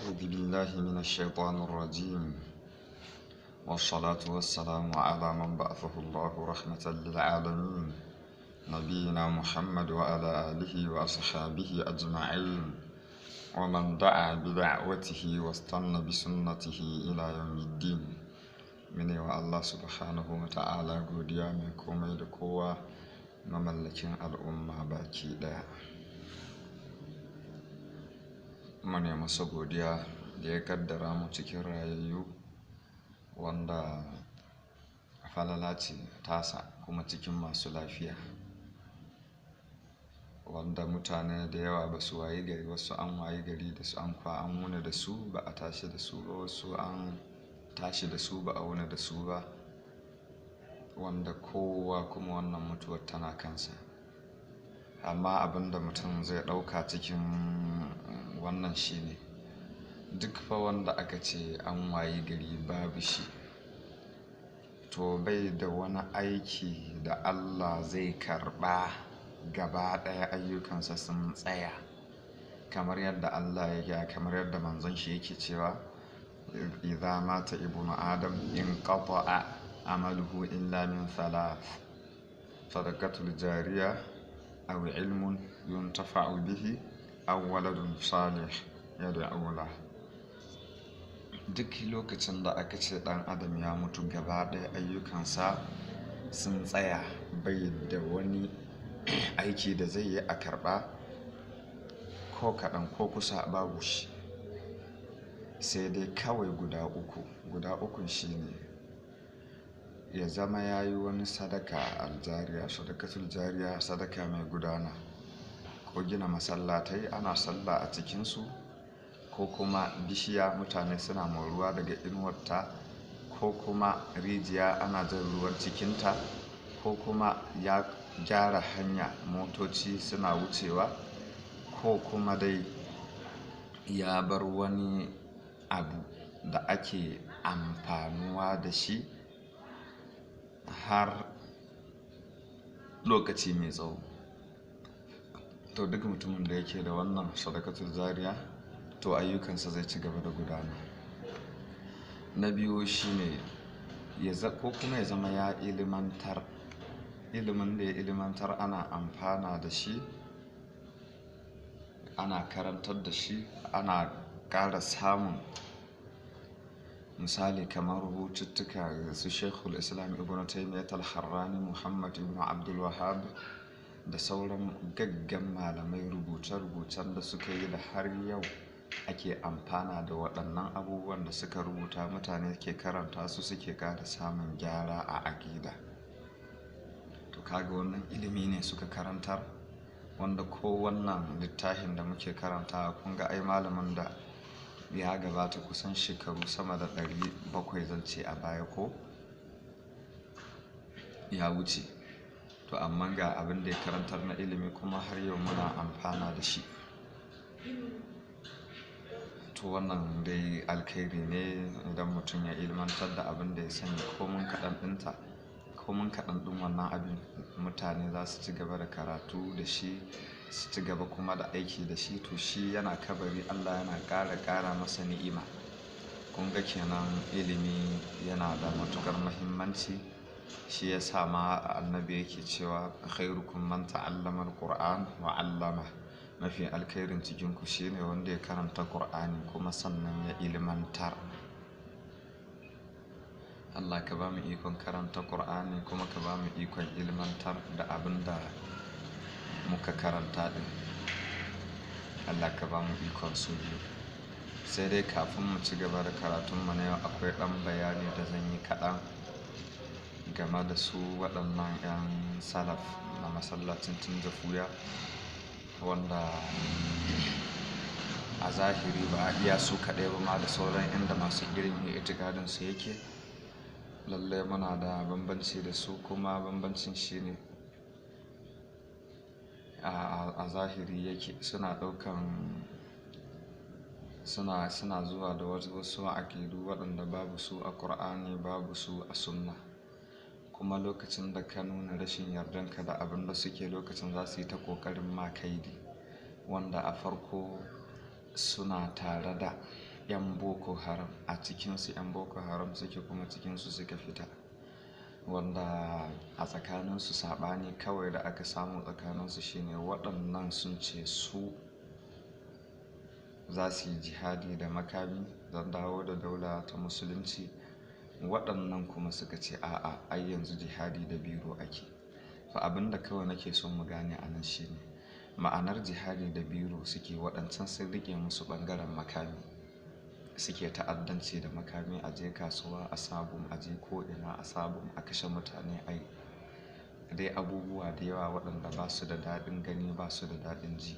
أعوذ بالله من الشيطان الرجيم والصلاة والسلام على من بعثه الله رحمة للعالمين نبينا محمد وعلى آله وأصحابه أجمعين ومن دعا بدعوته واستنى بسنته إلى يوم الدين من الله سبحانه وتعالى godiya mai komai da kowa mamallakin al'umma baki daya. Mune masa godiya da ya kaddara mu cikin rayayyu wanda falala ce tasa kuma cikin masu lafiya, wanda mutane da yawa ba su wayi gari, wasu an wayi gari da su an wuni da su ba a tashi da su ba, wasu an tashi da su ba a wuni da su ba, wanda kowa kuma wannan mutuwar tana kansa. Amma abinda mutum zai ɗauka cikin wannan shine duk fa wanda aka ce an wayi gari babu shi, to bai da wani aiki da Allah zai karɓa gaba ɗaya, ayyukansa sun tsaya kamar yadda Allah kamar yadda manzon shi yake cewa idza mata ibnu adam inqata'a amaluhu illa min thalath sadaqatul jariyah aw ilmun yuntafa'u bihi aw waladun salih yad'u lahu. Duk lokacin da aka ce ɗan adam ya mutu gaba ɗaya ayyukansa sun tsaya, bai da wani aiki da zai yi a karɓa ko kaɗan ko kusa, babu shi, sai dai kawai guda ukun shine ya zama ya yi wani sadaka aljariya, sadakatul jariya, sadaka mai gudana, ko gina masallatai ana sallah a cikinsu, ko kuma bishiya mutane suna moruwa daga inuwarta, ko kuma rijiya ana jan ruwan cikinta, ko kuma ya gyara hanya motoci suna wucewa, ko kuma dai ya bar wani abu da ake amfanuwa da shi har lokaci mai tsawo. To duk mutumin da yake da wannan sadakatul jariya, to ayyukansa zai ci gaba da gudana. Na biyu shine ko kuma ya zama ya ilimantar, ilimin da ya ilimantar ana amfana da shi, ana karantar da shi, ana ƙara samun misali kamar rubututtuka su Sheikhul Islam Ibn Taymiyyah al-Harrani, Muhammad ibn Abdul Wahhab da sauran gaggan malamai, rubuce-rubucen da suka yi da har yau ake amfana da waɗannan abubuwan da suka rubuta, mutane ke karanta su suke ƙara samun gyara a aƙida. To kaga wannan ilimi ne suka karantar, wanda ko wannan littafin da muke karanta kun ga ai malamin da ya gabata kusan shekaru sama da 700 zance a baya ko ya wuce, to amma ga abin da ya karantar na ilimi kuma har yau muna amfana da shi. To wannan dai alkhairi ne idan mutum ya ilmantar da abin da ya sani, komin kaɗan ɗin wannan abin mutane za su ci gaba da karatu da shi, su ci gaba kuma da aiki da shi, to shi yana kabari Allah yana ƙara masa ni'ima. Kun ga kenan ilimi yana da matuƙar muhimmanci, shi ya sa ma annabi yake cewa khairukum man ta'allama al-Qur'an wa 'allama. Mafi alkhairin cikinku shine wanda ya karanta Qur'ani kuma sannan ya ilmantar. Allah ka ba mu ikon karanta Qur'ani kuma ka ba mu ikon ilmantar da abin da muka karanta din. Allah ka ba mu ikon su biyu. Sai dai kafin mu ci gaba da karatunmu na yau akwai ɗan bayani da zan yi kaɗan game da su waɗannan 'yan salaf na masallacin Tunjafuya, wanda a zahiri ba a iya su kaɗai ba ma da sauran inda masu irin itikadinsu yake. Lallai muna da bambanci da su, kuma bambancin shi ne a zahiri yake suna zuwa da wasu aƙidu waɗanda babu su a Ƙur'ani, babu su a Sunna, kuma lokacin da ka nuna rashin yardanka da abin da suke, lokacin za su yi ta ƙoƙarin ma kaidi, wanda a farko suna tare da 'yan boko haram, a cikinsu 'yan boko haram suke kuma cikinsu suka fita, wanda a tsakaninsu saɓani kawai da aka samu tsakaninsu shine waɗannan sun ce su za su yi jihadi da makami don dawo da daula ta musulunci, waɗannan kuma suka ce a'a ai yanzu jihadi da biro ake. Fa abin da kawai nake son mu gane a nan shine ma'anar jihadi da biro suke waɗancan sun riƙe musu ɓangaren makami, suke ta'addanci da makami, a je kasuwa a sabon, a je ko'ina a sabon, a kashe mutane, ai dai abubuwa da yawa waɗanda ba su da daɗin gani ba su da daɗin ji,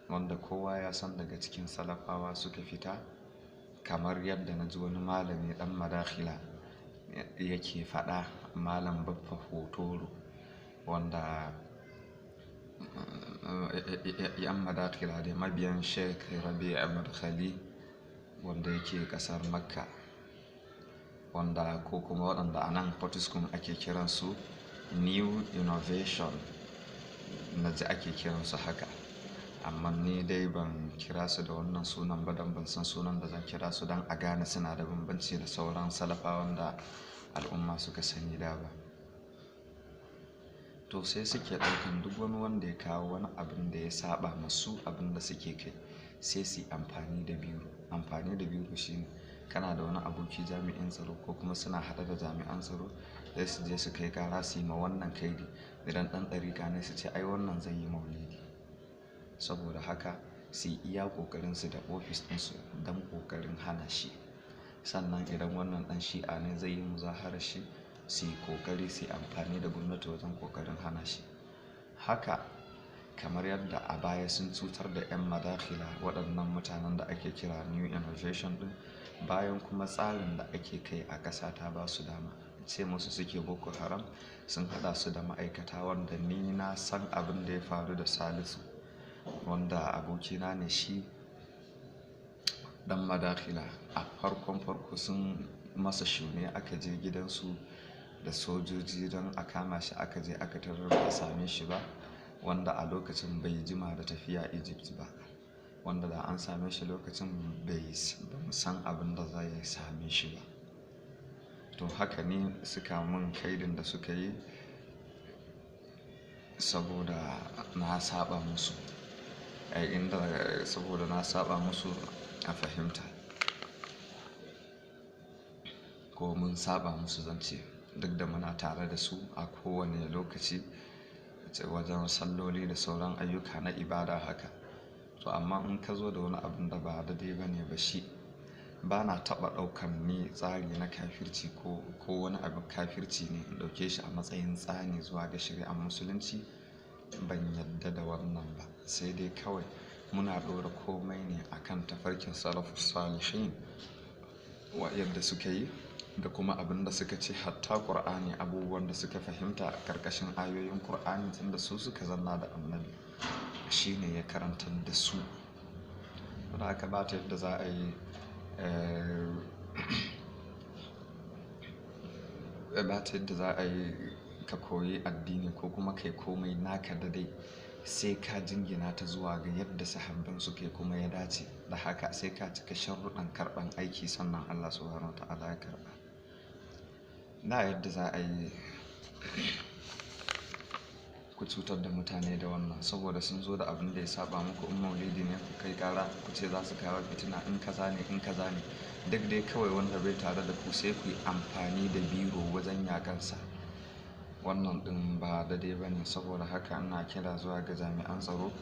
wanda kowa ya san daga cikin salafawa suka fita, kamar yadda na ji wani malami ɗan madakhila yake faɗa, malam Baffa Hotoro, wanda yan madakhila da mabiyan Sheikh Rabi' Madkhali wanda yake ƙasar Makka, wanda ko kuma waɗanda a nan Fortescue ake kiransu New Innovation, na ji ake kiransu haka, amma ni dai ban kira su da wannan sunan ba don ban san sunan da zan kira su don a gane suna da bambanci da sauran salafawan da al'umma suka sani da ba. To sai suke ɗaukan duk wani wanda ya kawo wani abin da ya saba masu abin da suke kai, sai su yi amfani da biro. Amfani da biro shine kana da wani aboki jami'in tsaro ko kuma suna haɗa da jami'an tsaro, sai su je su kai ƙara su yi ma wannan kaidi, idan ɗan ɗariƙa ne su ce ai wannan zai yi maulidi, saboda haka su yi iya ƙoƙarinsu da ofis ɗinsu don ƙoƙarin hana shi. Sannan idan wannan ɗan shi'a ne zai yi muzaharar shi, su yi ƙoƙari su yi amfani da gwamnati wajen ƙoƙarin hana shi. Haka kamar yadda a baya sun cutar da 'yan madakhila, waɗannan mutanen da ake kira New Innovation ɗin, bayan kuma tsarin da ake kai a ƙasa ta ba su dama, ce musu suke boko haram, sun haɗa su da ma'aikata wanda ni na san abin da ya faru da Salisu, wanda abokina ne shi ɗan madakhila. A farko sun masa shune, aka je gidansu da sojoji don a kama shi, aka je aka tarar ba a same shi ba, wanda a lokacin bai jima da tafiya Egypt ba, wanda da an same shi lokacin bai san abin da zai same shi ba. To haka ne suka mun kaidin da suka yi, saboda na saba musu, saboda na saba musu a fahimta, ko mun saba musu zance, duk da muna tare da su a kowane lokaci wajen salloli da sauran ayyuka na ibada haka. To amma in ka zo da wani abin da ba daidai ba ne ba, shi ba na taɓa ɗaukan ni tsari na kafirci ko wani abin kafirci ne in ɗauke shi a matsayin tsani zuwa ga shari'ar musulunci, ban yadda da wannan ba. Sai dai kawai muna ɗora komai ne akan tafarkin salafus salihin, wa yadda suka yi da kuma abin da suka ce, hatta Ƙur'ani abubuwan da suka fahimta a ƙarƙashin ayoyin Ƙur'ani, tunda su suka zanna da annabi, shi ne ya karantar da su. Da haka ba ta yadda za a yi ka koyi addini ko kuma kai komai naka da dai sai ka jingina ta zuwa ga yadda sahabban suke kuma ya dace da haka, sai ka cika sharuɗan karɓan aiki sannan Allah subhanahu wa ta'ala ya karɓa. Na yadda za a yi ku cutar da mutane da wannan, saboda sun zo da abin da ya saba muku, in maulidi ne ku kai ƙara ku ce za su kawo fitina, in kaza ne duk dai kawai wanda bai tare da ku sai ku yi amfani da biro wajen yakansa. Wannan ɗin ba daidai ba ne, saboda haka ina kira zuwa ga jami'an tsaro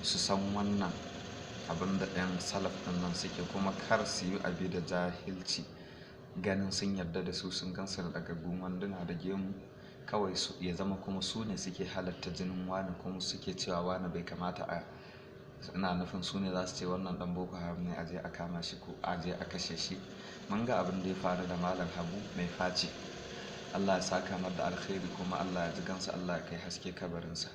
su san wannan abin da 'yan salaf ɗin nan suke, kuma kar su yi abi da jahilci, ganin sun yarda da su, sun gansu da ɗagaggun wanduna da gemu, kawai su ya zama kuma su ne suke halatta jinin wani, kuma suke cewa wani bai kamata a, ina nufin su ne za su ce wannan ɗan boko haram ne, a je a kama shi ko a je a kashe shi. Mun ga abin da ya faru da Malam Habu mai faci, Allah ya saka mar da alkhairi, kuma Allah ya ji gansa, Allah ya kai haske kabarinsa.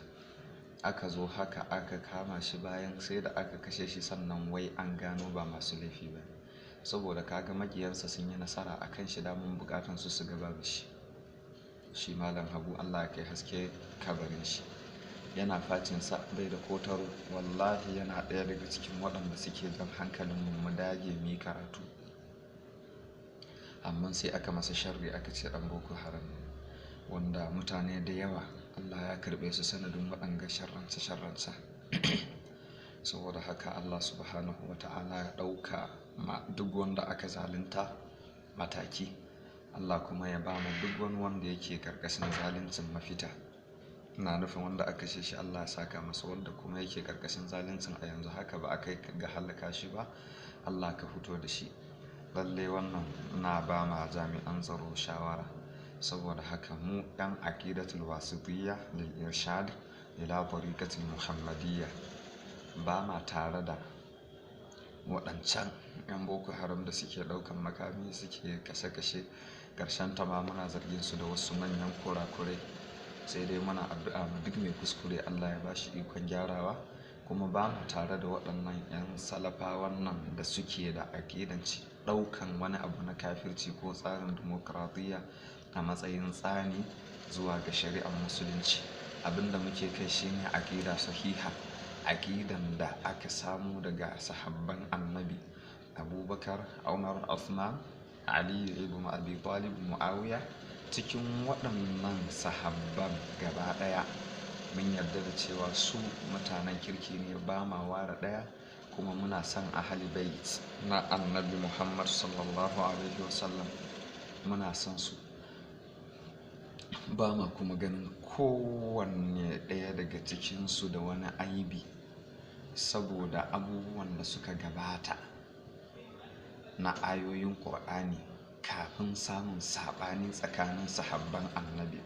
Aka zo haka aka kama shi, bayan sai da aka kashe shi sannan wai an gano ba masu laifi ba, saboda kaga makiyansa sun yi nasara a kan shi, damun bukatan su gaba da shi Malam Habu, Allah ya kai haske kabarin shi. yana facinsa bai da kotaro, wallahi yana ɗaya daga cikin waɗanda suke jan hankalin mu dage mu yi karatu. Amma sai aka masa sharri aka ce ɗan boko haram, wanda mutane da yawa Allah ya karɓe su sanadin waɗanga sharransa. Saboda haka Allah subhanahu wa ta'ala ya ɗauka ma duk wanda aka zalunta mataki, Allah kuma ya ba mu duk wani wanda yake karkashin zaluncin mafita. Ina nufin wanda aka ce shi Allah ya saka masa, wanda kuma yake karkashin zaluncin a yanzu haka ba a kai ga halaka shi ba, Allah ka fito da shi. Lalle wannan na ba ma jami'an tsaro shawara. Saboda haka mu ɗan aqidatul wasitiyya lil irshad ila tariqatil muhammadiyya ba ma tare da waɗancan 'yan boko haram da suke ɗaukan makami suke kashe-kashe, ƙarshen ta ma muna zargin su da wasu manyan kurakurai. Sai dai muna addu'a ma duk mai kuskure Allah ya bashi ikon gyarawa. Kuma ba mu tare da waɗannan 'yan salafa wannan da suke da aƙidanci ɗaukan wani abu na kafirci ko tsarin dimokuraɗiyya a matsayin tsani zuwa ga shari'ar musulunci. Abinda muke kai shine aƙida sahiha, aƙidan da aka samu daga sahabban annabi Abubakar, Umar, Uthman, Ali ibn Abi Talib, Muawiya. Cikin waɗannan sahabban gaba ɗaya mun yarda da cewa su mutanen kirki ne, ba ma ware ɗaya, kuma muna son ahli bait na annabi Muhammad sallallahu alaihi wasallam, muna son su, ba ma kuma ganin kowanne ɗaya daga cikinsu da wani aibi saboda abubuwan da suka gabata na ayoyin Ƙur'ani kafin samun saɓani tsakanin sahabban annabi.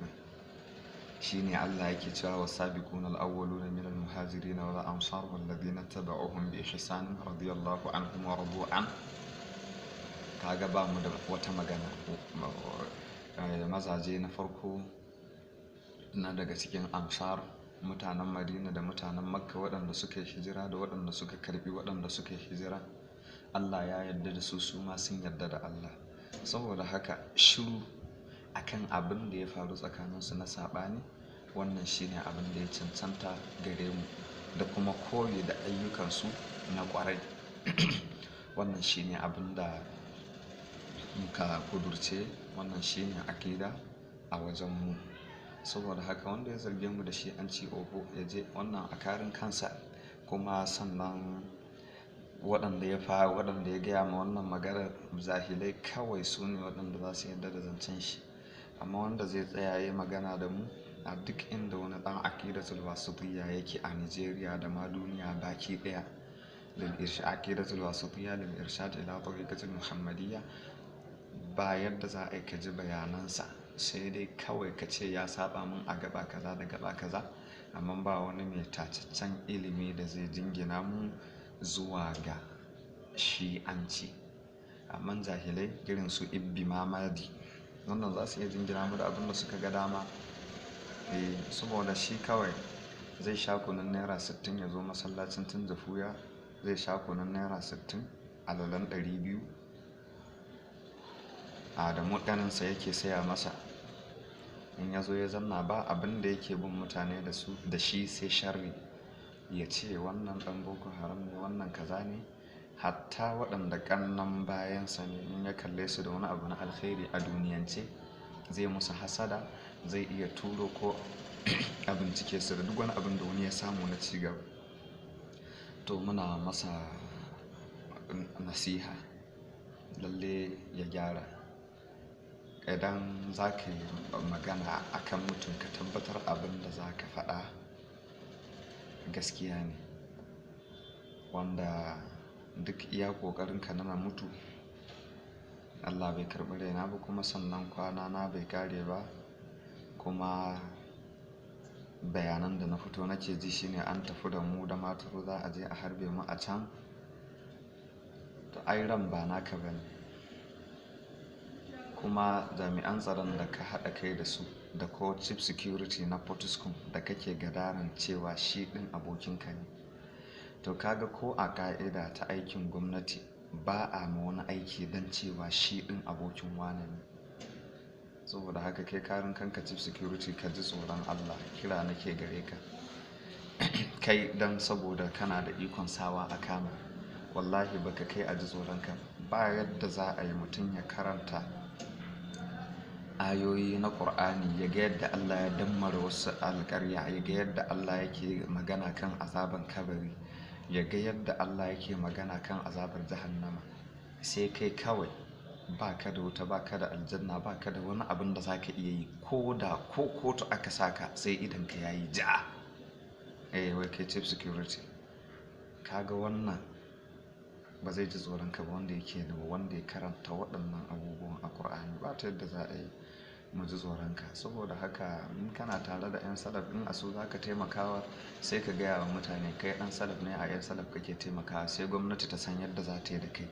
shine Allah yake cewa wasabiquna al-awwaluna minal muhajirin wal ansar wal ladina tabauhum bi ihsan radiyallahu anhum wa radu an. Kaga ba mu da wata magana. Mazaje na farko na daga cikin ansar, mutanen Madina da mutanen Makka, waɗanda suka yi hijira da waɗanda suka karbi waɗanda suka yi hijira, Allah ya yarda da su, su ma sun yarda da Allah. Saboda haka shiru akan abin da ya faru tsakaninsu na saɓani, wannan shine abin da ya cancanta gare mu, da kuma koyi da ayyukansu na ƙwarai. Wannan shine abin da muka kudurce, wannan shine akida a wajen mu. Saboda haka wanda ya zarge mu da shi an ci oho ya je wannan a karin kansa. Kuma sannan waɗanda ya gaya ma wannan maganar zahilai kawai su ne waɗanda za su yarda da zancen shi. Amma wanda zai tsaya ya magana da mu a duk inda wani ɗan aqidatul wasitiyya yake a Nigeria da ma duniya baki ɗaya, aqidatul wasitiyya lil irshad ila tariqatil muhammadiyya, ba yadda za a yi ka ji bayanansa, sai dai kawai ka ce ya saba min a gaba kaza da gaba kaza, amma ba wani mai tacaccen ilimi da zai jingina mu zuwa ga shi'anci. Amma jahilai irin su Ibbi Mamadi, wannan za su iya jingina mu da abin da suka ga dama. Saboda shi kawai zai sha kunun naira 60 ya zo masallacin Tunjafuya, zai sha kunun naira 60 alalan 200 da muɗaninsa yake saya masa. In ya zo ya zanna ba abin da yake bin mutane da shi sai sharri, ya ce wannan ɗan boko haram ne, wannan kaza ne. Hatta waɗanda ƙannan bayansa ne, in ya kalle su da wani abu na alkhairi a duniyance zai musu hasada, zai iya turo ko a bincike su da duk wani abin da wani ya samu na cigaba. To muna masa nasiha lalle ya gyara. Idan za ka yi magana a kan mutum, ka tabbatar abin da za ka faɗa gaskiya ne, wanda duk iya ƙoƙarinka na mutu Allah bai karɓi raina ba, kuma sannan kwana na bai kare ba. Kuma bayanan da na fito nake ji shine an tafi da mu da maturu za a je a harbe mu a can. To ai ran ba naka bane, kuma jami'an tsaron da ka haɗa kai da su da ko chief security na Fortescue da kake gadaran cewa shi ɗin abokinka ne. To kaga ko a ƙa'ida ta aikin gwamnati ba a ma wani aiki don cewa shi ɗin abokin wane ne. Saboda haka kai karin kanka chief security ka ji tsoron Allah, kira nake gare ka. kai dan saboda kana da ikon sawa a kama, wallahi baka kai a ji tsoronka. Ba yadda za a yi mutum ya karanta ayoyi na ƙur'ani ya ga yadda Allah ya dammara wasu alƙarya, ya ga yadda Allah yake magana kan azaban kabari, ya ga yadda Allah yake magana kan azabar jahannama, sai kai kawai ba ka da wuta, ba ka da aljanna, ba ka da wani abin da za ka iya yi, ko da ko kotu aka saka sai idan ka yayi ja, wai kai chief security. Kaga wannan ba zai ji tsoron ka ba, wanda yake da wanda ya karanta waɗannan abubuwan a ƙur'ani. Ba ta yadda za a yi mu ji tsoron ka. Saboda haka in kana tare da 'yan salaf, in a so za ka taimakawa, sai ka gaya wa mutane kai ɗan salaf ne, a 'yan salaf kake taimakawa, sai gwamnati ta san yadda za ta yi da kai.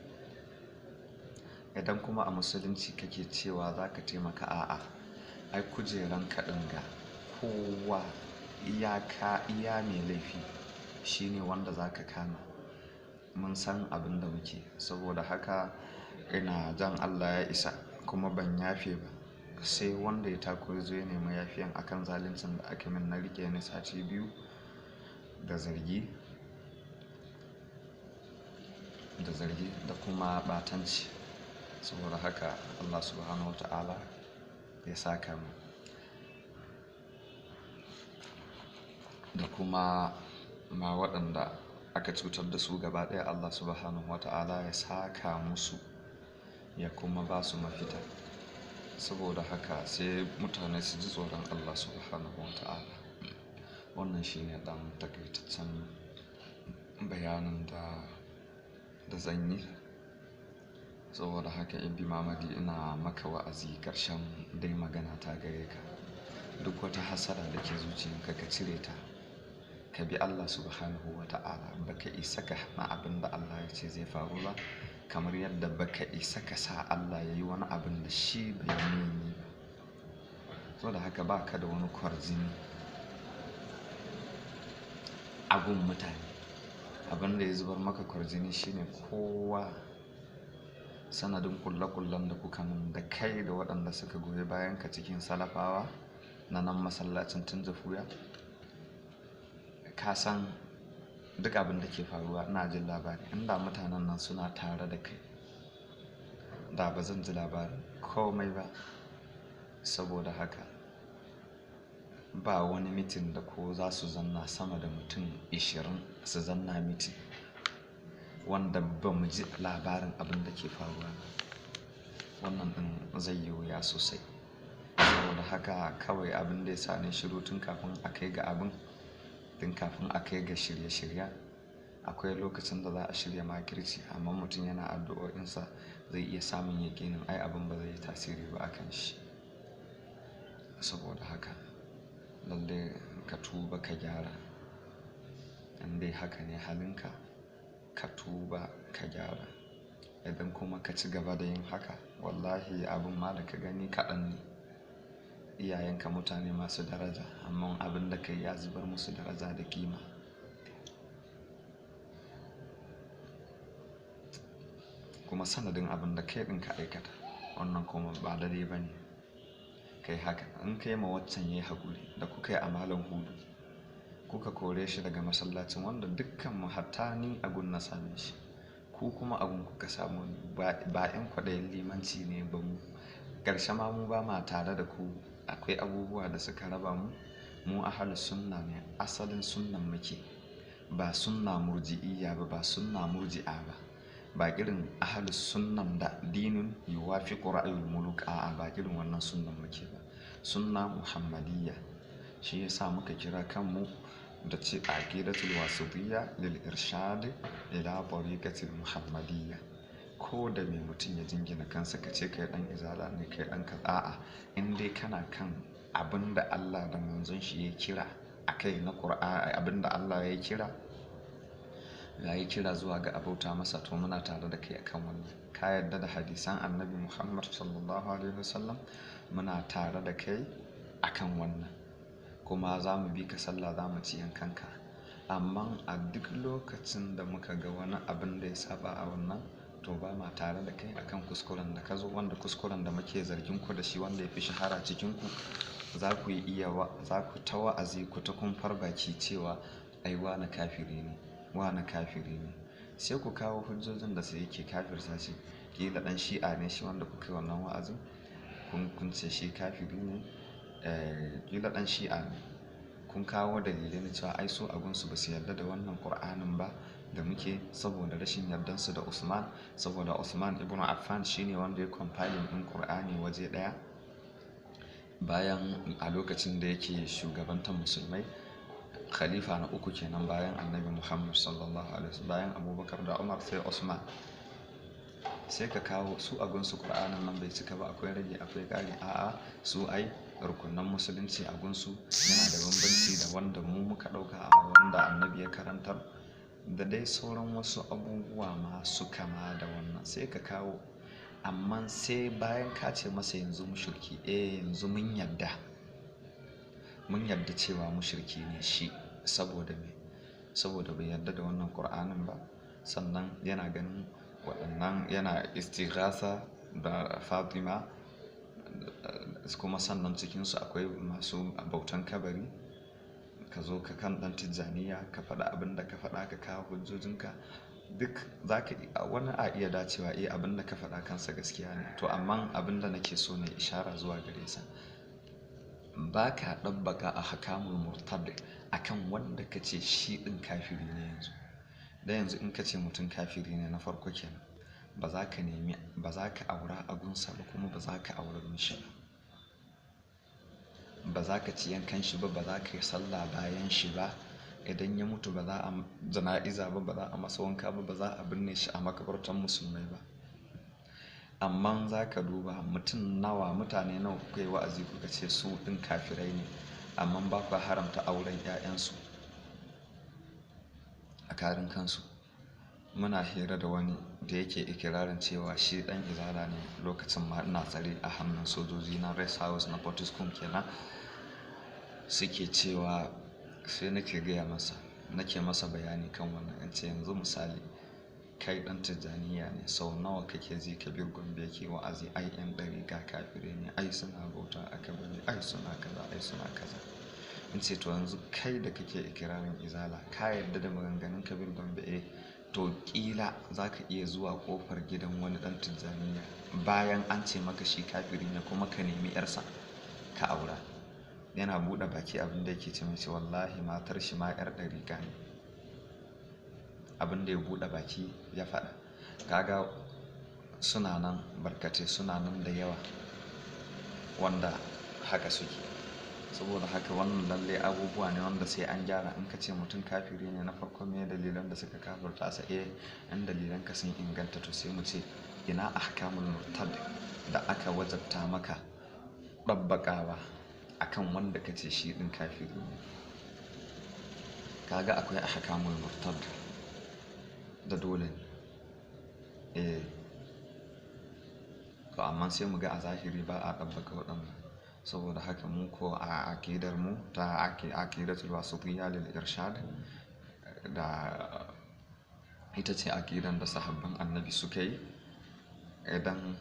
Idan kuma a musulunci kake cewa za ka taimaka, a'a, ai kujeran kaɗin ga kowa iya mai laifi shine wanda za ka kama. Mun san abin da muke, saboda haka ina jan Allah ya isa, kuma ban yafe ba sai wanda ya tako zo ya nemi yafiyan akan zaluncin da aka min na rike ni sati 2 da zargi da kuma batanci. Saboda haka Allah subhanahu wata'ala ya saka mu, da kuma ma waɗanda aka cutar da su gaba ɗaya, Allah subhanahu wata'ala ya saka musu, ya kuma ba su mafita. Saboda haka sai mutane su ji tsoron Allah subhanahu wata'ala. Wannan shine ɗan takaitaccen bayanin da zan yi. Saboda haka Ibbi Mamadi, ina maka wa'azi ƙarshen dai magana ta gare ka. Duk wata hasara da ke zuciyanka ka cire ta, ka bi Allah subhanahu wata'ala. Baka isa ka hana abin da Allah ya ce zai faru ba, kamar yadda baka isa ka sa Allah ya yi wani abin da shi bai nemi ba. Saboda haka baka da wani kwarjini a gun mutane. Abin da ya zubar maka kwarjini shine kowa sanadin kulle-kullen da kuka mun da kai da waɗanda suka goyi bayan ka cikin salafawa na nan masallacin Tunjafuya. Ka san duk abin da ke faruwa, ina jin labari. Inda mutanen nan suna tare da kai, da ba zan ji labarin komai ba. Saboda haka ba wani mitin da ko za su zanna sama da mutum 20 su zanna mitin wanda ba mu ji labarin abin da ke faruwa. Wannan ɗin zai yi wuya sosai. Saboda haka kawai abin da ya sa ni shiru tun kafin a kai ga abin, tun kafin a kai ga shirye-shirye. Akwai lokacin da za a shirya makirci, amma mutum yana addu'o'insa zai iya samun yaƙinin ai abin ba zai yi tasiri ba a kan shi. Saboda haka lallai ka tuba ka gyara. In dai haka ne halinka, ka tuba ka gyara. Idan kuma ka ci gaba da yin haka, wallahi abin ma da ka gani kaɗan ne. Iyayenka mutane masu daraja, amma abin da kai ya zubar musu daraja da kima. Kuma sanadin abin da kai ɗin ka aikata, wannan kuma ba daidai ba ne kai haka. In kai ma waccan yayi haƙuri da kuka yi a Malam Hudu, kuka kore shi daga masallacin, wanda dukkan mu hatta ni a gun na same shi, ku kuma a gun kuka samu. ba 'yan kwaɗayin limanci ne ba mu. Ƙarshe ma mu ba ma tare da ku. Akwai abubuwa da suka raba mu. Mu ahlus sunna ne, asalin sunnan muke, ba sunna murji'iyya ba, ba sunna murji'a ba, ba irin ahlus sunnan da dinun yuwafiqu ra'yul muluk, a'a, ba irin wannan sunnan muke ba. Sunna muhammadiyya. Shi yasa muka kira kanmu da ce aqidatul wasitiyya lil irshad ila tariqatil muhammadiyya. Ko da mai mutum ya jingina kansa, ka ce kai dan izala ne, kai dan kaza, a'a, in dai kana kan abin da Allah da manzon shi ya kira akai na Qur'ani, abin da Allah ya kira zuwa ga abauta masa, to muna tare da kai akan wannan. Ka yarda da hadisan Annabi Muhammad sallallahu alaihi wasallam, muna tare da kai akan wannan. Kuma za mu bi ka sallah, za mu ci yankanka. Amma a duk lokacin da muka ga wani abin da ya saba a wannan, to ba ma tare da kai akan kuskuren da ka zo, wanda kuskuren da muke zargin ku da shi, wanda ya fi shahara cikin ku, za ku ta wa'azi, ku ta kumfar baki cewa ai wane kafiri ne, wane kafiri ne, sai ku kawo hujjojin da sai yake kafirta shi. Kila dan shi'a ne shi wanda kuka yi wannan wa'azin, kun ce shi kafiri ne, kila dan shi'a ne, kun kawo dalilai na cewa ai so a gunsu ba su yarda da wannan Qur'anin ba da muke, saboda rashin yardansu da Usman, saboda Usman ibn Affan shine wanda ya compiling din Qur'ani waje daya bayan a lokacin da yake shugabantar musulmai, khalifa na uku kenan bayan annabi Muhammad sallallahu alaihi wasallam, bayan Abubakar da Umar sai Usman. Sai ka kawo su a gunsu Qur'anin nan bai cika ba, akwai rage akwai ƙari, a'a su ai rukunan musulunci a gunsu yana da bambanci da wanda mu muka ɗauka a wanda annabi ya karantar, da dai sauran wasu abubuwa masu kama da wannan sai ka kawo. Amma sai bayan ka ce masa yanzu mushriki, yanzu mun yadda cewa mushriki ne shi, saboda me? Saboda bai yarda da wannan Qur'anin ba, sannan yana ganin waɗannan yana istighasa da Fatima, kuma sannan cikinsu akwai masu bautan kabari. Ka zo ka kan ɗan Tijjaniya ka faɗa abin da ka faɗa, ka kawo hujjojinka duk za ka wani a iya dacewa abin da ka faɗa kansa gaskiya ne. To amma abin da nake so na ishara zuwa gare sa, ba ka ɗabbaka a hakamul murtad akan wanda ka ce shi ɗin kafiri ne yanzu. Da yanzu in ka ce mutum kafiri ne, na farko kenan ba za ka aura a gunsa ba, kuma ba za ka aurar mishi ba za ka ci yankan shi ba za ka yi sallah bayan shi ba, idan ya mutu ba za a jana'iza ba za a masa wanka ba za a binne shi a makabartan musulmai ba. Amma za ka duba mutane nawa kuka yi wa'azi kuka ce su ɗin kafirai ne, amma ba ku haramta auren 'ya'yansu a karin kansu. Muna hira da wani da yake ikirarin cewa shi ɗan izala ne, lokacin ma ina tsare a hannun sojoji na rest house na Fortiskum kenan. Suke cewa, sai nake masa bayani kan wannan, in ce yanzu misali kai ɗan Tijjaniya ne, sau nawa kake ji Kabir Gombe yake wa'azi ai 'yan ɗariƙa kafirai ne, ai suna bauta a kabari, ai suna kaza, ai suna kaza. In ce to yanzu kai da kake ikirarin izala ka yarda da maganganun Kabir Gombe, to kila za ka iya zuwa kofar gidan wani ɗan Tijjaniya bayan an ce maka shi kafiri ne kuma ka nemi 'yarsa ka aura. Yana buɗe baki abin da yake ce mai, wallahi matar shi ma 'yar ɗariƙa ne, abin da ya buɗe baki ya faɗa. Kaga suna nan barkatai, suna nan da yawa wanda haka suke. Saboda haka wannan lalle abubuwa ne wanda sai an gyara. In ka ce mutum kafiri ne, na farko me dalilan da suka kafirta sa? Yan dalilan ka sun inganta, to sai mu ce ina ahkamul murtad da aka wajabta maka ɗabbakawa akan wanda ka ce shi ɗin kafiri ne. Kaga akwai ahkamul murtad da dole ne. To amma sai mu ga a zahiri ba a ɗabbaka waɗannan. Saboda haka mu ko a akidar mu ta aqidatul wasitiyya lil irshad, da ita ce akidan da sahabban annabi suka yi, idan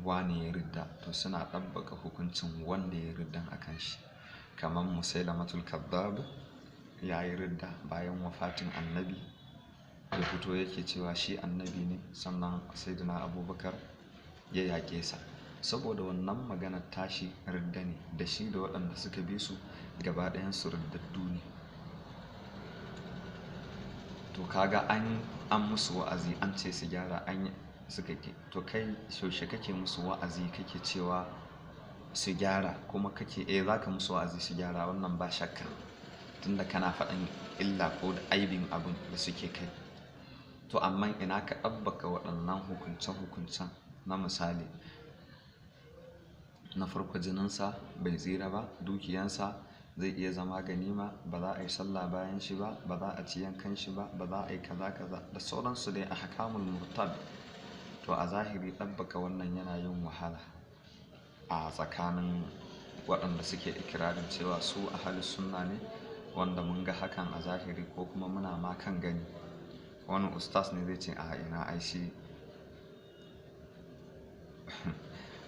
wani ya ridda to suna ɗabbaka hukuncin wanda ya riddan akan shi. Kamar Musailamatul Kadhdhab ya yi ridda bayan wafatin annabi, ya fito yake cewa shi annabi ne, sannan Sayyidina Abubakar ya yaƙe sa. Saboda wannan maganar tashi ridda ne, da shi da waɗanda suka bi su gaba ɗayansu riddaddu ne. To kaga an musu wa'azi an ce su gyara, suka ke. To kai yaushe kake musu wa'azi kake cewa su gyara, kuma kake za ka musu wa'azi su gyara, wannan ba shakka, tunda kana faɗin illa ko da aibin abin da suke kai. To amma ina ka ɗabbaka waɗannan hukunce-hukuncen? Na misali, na farko jininsa bai tsira ba, dukiyansa zai iya zama ganima, ba za a yi sallah bayan shi ba, ba za a ci yankan shi ba, ba za a yi kaza da sauransu dai a ahkamul murtad. To a zahiri ɗabbaka wannan yana yin wahala a tsakanin waɗanda suke ikirarin cewa su ahlus sunna ne, wanda mun ga hakan a zahiri ko kuma muna ma kan gani. Wani ustaz ne zai ce a ina ai shi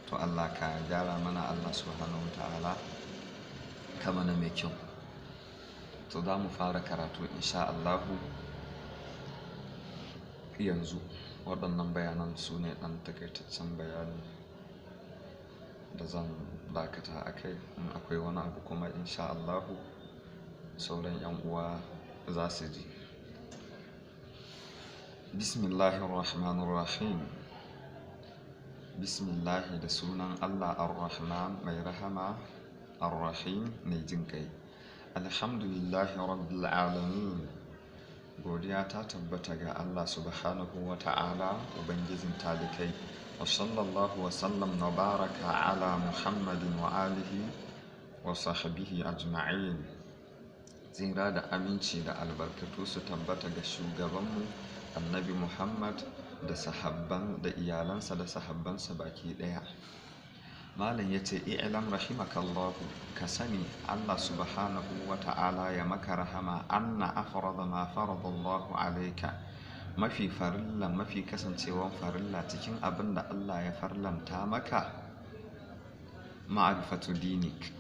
to Allah ka gyara mana, Allah subhanahu wa ta'ala ka mana mai kyau. to za mu fara karatu insha Allahu yanzu. Waɗannan bayanan su ne ɗan takaitaccen bayani da zan dakata a kai. In akwai wani abu kuma insha Allahu sauran 'yan uwa za su ji. Bismillahirrahmanirrahim. Bismillahi da sunan Allah ar-Rahman mai rahama, ar-Rahim mai jin kai. Alhamdulillahi rabbil alamin. Godiya ta tabbata ga Allah subhanahu wa ta'ala, ubangijin talikai. Wa sallallahu wa sallam na baraka ala Muhammadin wa alihi wa sahbihi ajma'in. Tsira da aminci da albarkatu su tabbata ga shugabanmu annabi Muhammad da sahabban da iyalansa da sahabbansa baki ɗaya. Malam ya ce, i'lam rahimakallahu, ka sani Allah subhanahu wa ta'ala ya maka rahama, anna afrada ma faradallahu alayka, mafi farilla, mafi kasancewan farilla cikin abin da Allah ya farlanta maka, ma'rifatu dinik,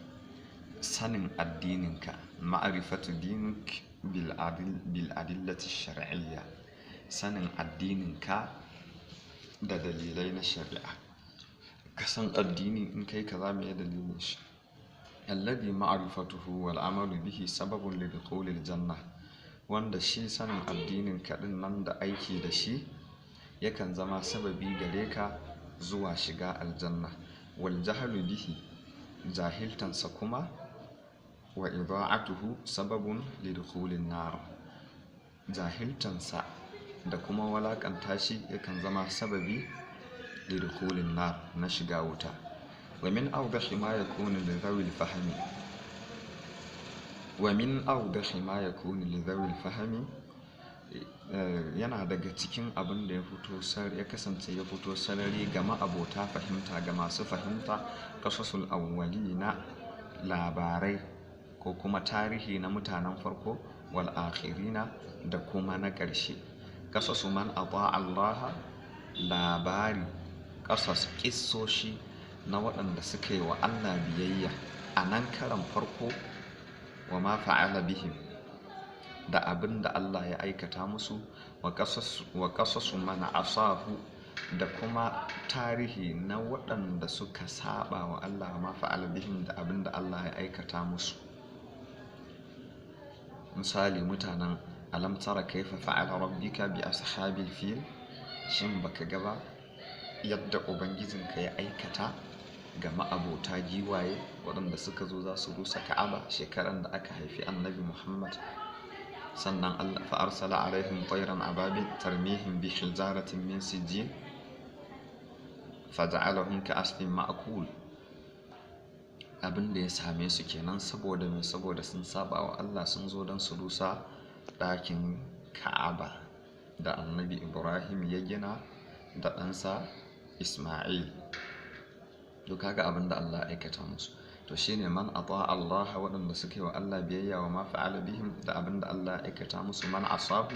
sanin addininka, ma'rifatu dinik bil adillati shar'iyya, sanin addininka da dalilai na shari'a. Ka san addini in kai kaza me dalilin shi. Alladhi ma'rifatuhu wal amalu bihi sababun li dukhulil janna, wanda shi sanin addinin ka din nan da aiki da shi yakan zama sababi gare ka zuwa shiga aljanna. Wal jahlu bihi, jahiltansa kuma, wa ida'atuhu sababun li dukhulin nar, jahiltansa da kuma walakanta shi yakan zama sababi lidukhulin nar, na shiga wuta. Wa min awdahi ma yakunu li dhawil fahmi, wa min awdahi ma yakunu li dhawil fahmi, yana daga cikin abin da ya kasance ya fito sarari ga ma'abota fahimta, ga masu fahimta, qasasul awwalina, labarai ko kuma tarihi na mutanen farko, wal akhirina da kuma na ƙarshe. Qasasu man ata'a Allah, labari, ƙasas ƙissoshi na waɗanda suka yi wa Allah biyayya a nan karan farko, wa ma fa'ala bihim, da abin da Allah ya aikata musu, wa ƙasasu man asahu, da kuma tarihi na waɗanda suka saba wa Allah, wa ma fa'ala bihim, da abin da Allah ya aikata musu. Misali mutanen alam tara kaifa fa'ala rabbika bi ashabil fil, shin baka ga ba yadda ubangijinka ya aikata ga ma'abota giwaye waɗanda suka zo za su rusa Ka'aba shekaran da aka haifi annabi Muhammad. Sannan Allah fa arsala alaihim tayran ababil tarmihim bi hijaratin min sijil faja'alahum ka'asfin ma'kul. Abin da ya same su kenan saboda sun saba wa Allah, sun zo don su rusa ɗakin Ka'aba da annabi Ibrahim ya gina da ɗansa Ismail. To kaga abin da Allah ya aikata musu. To shine man ata'a Allah, waɗanda suke wa Allah biyayya, wa ma fa'ala bihim, da abin da Allah ya aikata musu. Man asahu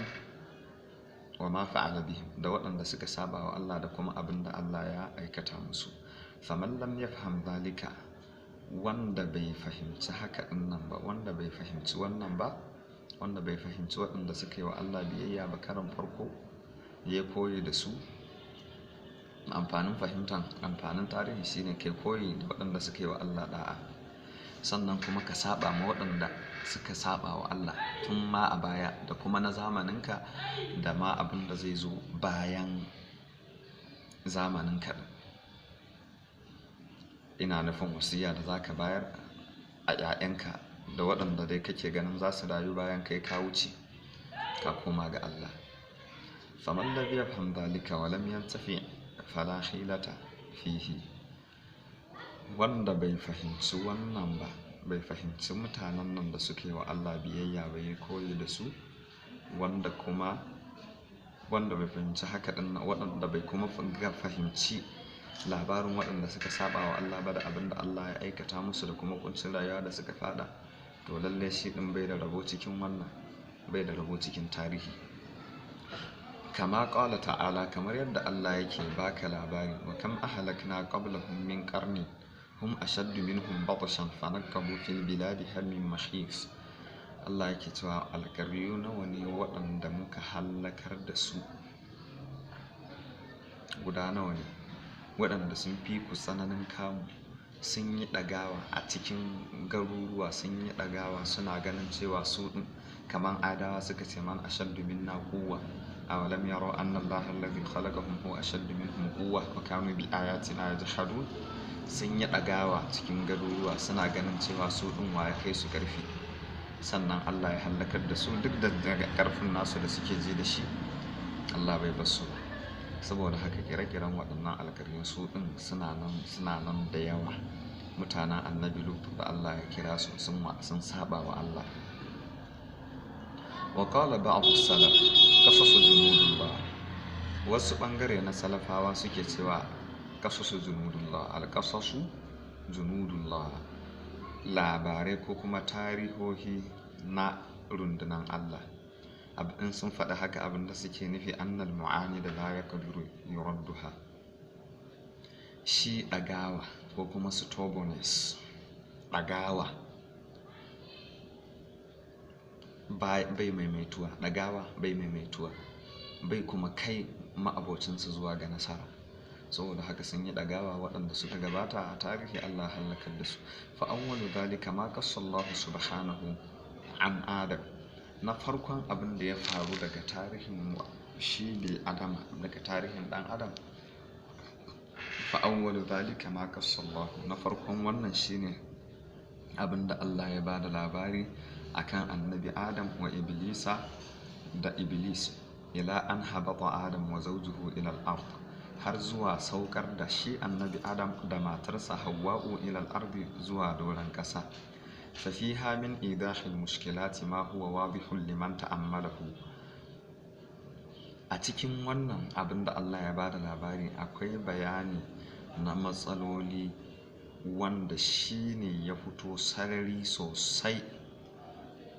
wa ma fa'ala bihim, da waɗanda suka saba wa Allah da kuma abin da Allah ya aikata musu. Faman lam yafham zalika, wanda bai fahimci haka din nan ba, wanda bai fahimci wannan ba, wanda bai fahimci waɗanda suka yi wa Allah biyayya ba karan farko, ya koyi da su. Amfanin tarihi shine kai koyi da waɗanda suka yi wa Allah da'a, sannan kuma ka saba ma waɗanda suka saba wa Allah tun ma a baya, da kuma na zamaninka, da ma abin da zai zo bayan zamaninka. Ina nufin wasiya da za ka bayar a 'ya'yanka da waɗanda dai kake ganin za su rayu bayan kai ka wuce ka koma ga Allah. Faman lam yafham dhalika wa lam yantafi fala hilata fihi, wanda bai fahimci wannan ba, bai fahimci mutanen nan da suke wa Allah biyayya bai koyi da su, wanda bai fahimci haka din, waɗanda bai kuma fahimci labarin waɗanda suka saba wa Allah ba da abin da Allah ya aikata musu da kuma kuncin rayuwa da suka fada, to lallai shi din bai da rabo cikin wannan, bai da rabo cikin tarihi. Kama qala ta'ala, kamar yadda Allah yake baka labari, wa kam ahlakna qablahum min qarni hum ashaddu minhum batshan fanakabu fil biladi hal min mahis. Allah yake cewa alƙaryu nawa ne waɗanda muka hallakar da su, guda nawa ne waɗanda sun fi ku tsananin kamu, sun yi ɗagawa a cikin garuruwa, sun yi ɗagawa suna ganin cewa su ɗin kamar adawa suka ce man ashaddu minna quwwa awalam yaraw anna allaha alladhi khalaqahum huwa ashaddu minhum quwwa wa kanu bi ayatina yajhadun. Sun yi ɗagawa cikin garuruwa suna ganin cewa su ɗin wa ya kai su ƙarfi, sannan Allah ya hallakar da su duk da ƙarfin nasu da suke ji da shi, Allah bai bar su. Saboda haka kire-kiren waɗannan alƙaryun su ɗin suna nan da yawa. Mutanen annabi Lut da Allah ya kira su sun saba wa Allah. Wa qala ba'd salaf qasasu junudullah, wasu ɓangare na salafawa suke cewa qasasu junudullah, alqasasu junudullah, labarai ko kuma tarihohi na rundunan Allah. In sun faɗi haka abinda suke nufi annal mu'ani da la yaqdiru yuradduha, shi ɗagawa ko kuma stubbornness, ɗagawa bai maimaituwa, ɗagawa bai maimaituwa, bai kuma kai ma'abocinsa zuwa ga nasara. Saboda haka sun yi ɗagawa waɗanda suka gabata a tarihi, Allah halakar da su. Fa awwalu dhalika ma qassallahu subhanahu an Adam, na farkon abin da ya faru daga tarihin shi bil adama, daga tarihin ɗan adam. Fa awwalu dhalika ma qassallahu, na farkon wannan shine abin da Allah ya bada labari akan annabi Adam wa Iblisa da Iblis, ila an habata Adam wa zawjuhu ila al-ard, har zuwa saukar da shi annabi Adam da matarsa Hawwa'u ila al-ardi, zuwa doron ƙasa. ففيها من إيضاح المشكلات ما هو واضح لمن تأمله. a cikin wannan abin da Allah ya bada labari akwai bayani na matsaloli wanda shi ne ya fito sarari sosai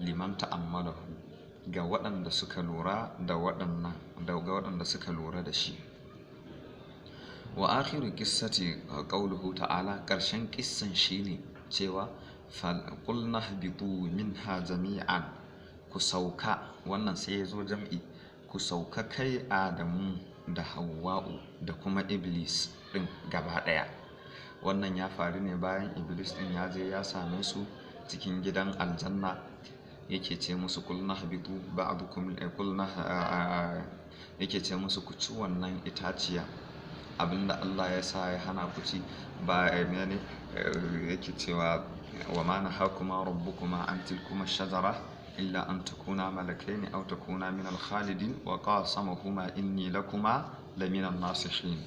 liman ta'ammalahu, ga waɗanda suka lura da waɗanda suka lura da shi. Wa akhiru qissati qawluhu ta'ala, ƙarshen kissan shine cewa qulna ihbitu minha jami'an, ku sauka, wannan sai ya zo jam'i, ku sauka kai Adamu da Hawwa'u da kuma Iblis ɗin gaba ɗaya. Wannan ya faru ne bayan Iblis ɗin ya je ya same su cikin gidan aljanna, yake ce musu qulna ihbitu ba'dukum yake ce musu ku ci wannan itaciya, abinda Allah ya sa ya hana ku ci ba ne, yake cewa wa ma nahakuma rabbukuma an tilkuma shajara illa an takuna malakaini aw takuna min al-khalidin wa qasamahuma inni lakuma lamina an-nasihin.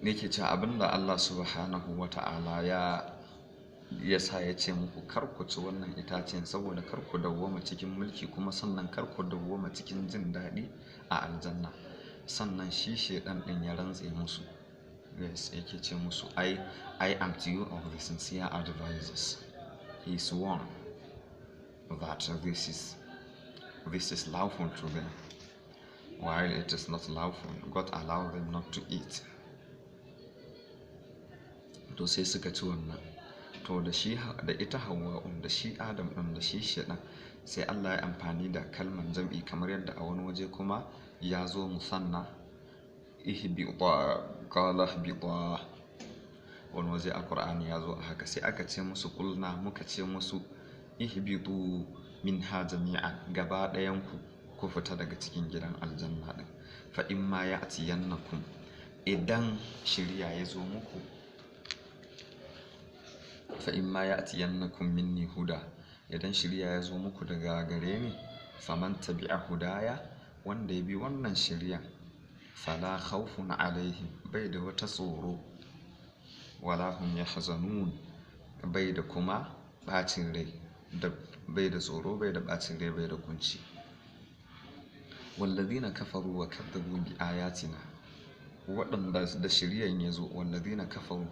Yake cewa abinda Allah subhanahu wa ta'ala ya sa ya ce muku kar ku ci wannan itacen saboda kar ku dawwama cikin mulki, kuma sannan kar ku dawwama cikin jin daɗi a aljanna. Sannan shi shedan ɗin ya rantse musu, yake ce musu I am to you of the sincere advisors. He is one that this is lawful to them, while it is not lawful. God allowed them not to eat. To sai suka ci wannan, to da ita Hawwa'un da shi Adam ɗin da shi shedan, sai Allah ya amfani da kalman jam'i, kamar yadda a wani waje kuma ya zo musanna, ihbita qala ihbita, wani waje a Qur'ani ya zo a haka. Sai aka ce musu kulna, muka ce musu ihbitu minha jami'an, gaba ɗayan ku fita daga cikin gidan aljanna din. Fa imma ya'tiyannakum, idan shiriya ya zo muku, fa imma ya'tiyannakum minni huda, idan shiriya ya zo muku daga gare ni, faman tabi'a hudaya, wanda ya bi wannan shiriya, fala khawfun alaihim, bai da wata tsoro, wala hum yahzanun, bai da kuma bacin rai, bai da tsoro, bai da bacin rai, bai da kunci. Walladhina kafaru wa kadzabu bi ayatina, waɗanda da shiriyan yazo, walladhina kafaru,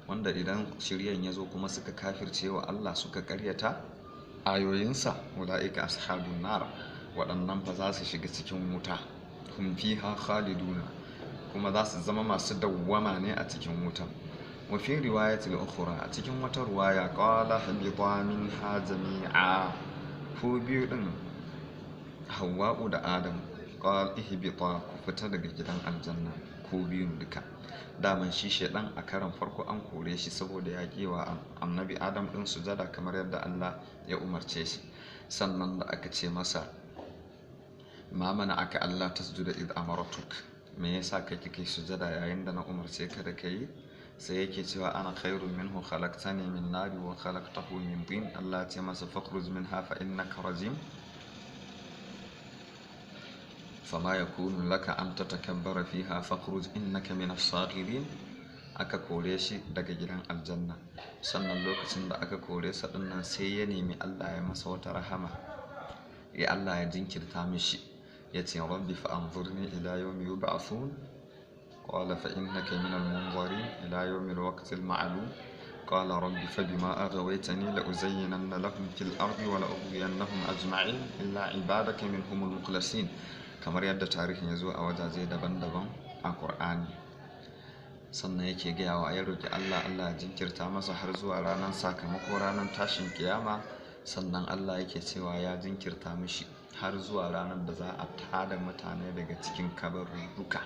wanda idan shiriyan yazo kuma suka kafirce wa Allah, suka karyata ayoyinsa, ulaika ashabun nar, waɗannan fa za su shiga cikin wuta, hum fiha khaliduna, kuma za su zama masu dawwama ne a cikin wutan. wa fi riwayatil ukhra a cikin wata ruwaya qala habita minha jami'a, ku biyu din Hawwa'u da Adam, qala ihbita, ku fita daga gidan aljanna ku biyun duka. Daman shi shedan a karan farko an kore shi saboda ya kewa annabi Adam din sujada kamar yadda Allah ya umarce shi. Sannan da aka ce masa ma mana aka Allah tasjuda id amartuk, me yasa kake kai sujada yayin da na umarce ka da kai? Sai yake cewa ana khairun minhu, khalaqtani min nari wa khalaqtahu min tin. Allah ya ce masa fakhruj minha fa innaka rajim, fama yakunu laka an tatakabbara fiha fakhruj innaka min as-saghirin. Aka kore shi daga gidan aljanna. Sannan lokacin da aka kore sa dinnan sai ya nemi Allah ya masa wata rahama, ya Allah ya jinkirta mishi, yace rabbi fa anzurni ila yawmi yub'athun, qala fa innaka min al-munzirin ila yawmi al-waqti al-ma'lum. قال رب فبما أغويتني لأزينن لهم في الأرض ولأغوينهم أجمعين إلا عبادك منهم المخلصين. kamar yadda tarihin ya zo a wajaje daban-daban a Qur'ani. Sannan yake gaya wa ya roki Allah ya jinkirta masa har zuwa ranar sakamako, ranar tashin kiyama. Sannan Allah yake cewa ya jinkirta mishi har zuwa ranar da za a tada mutane daga cikin kabarurruka.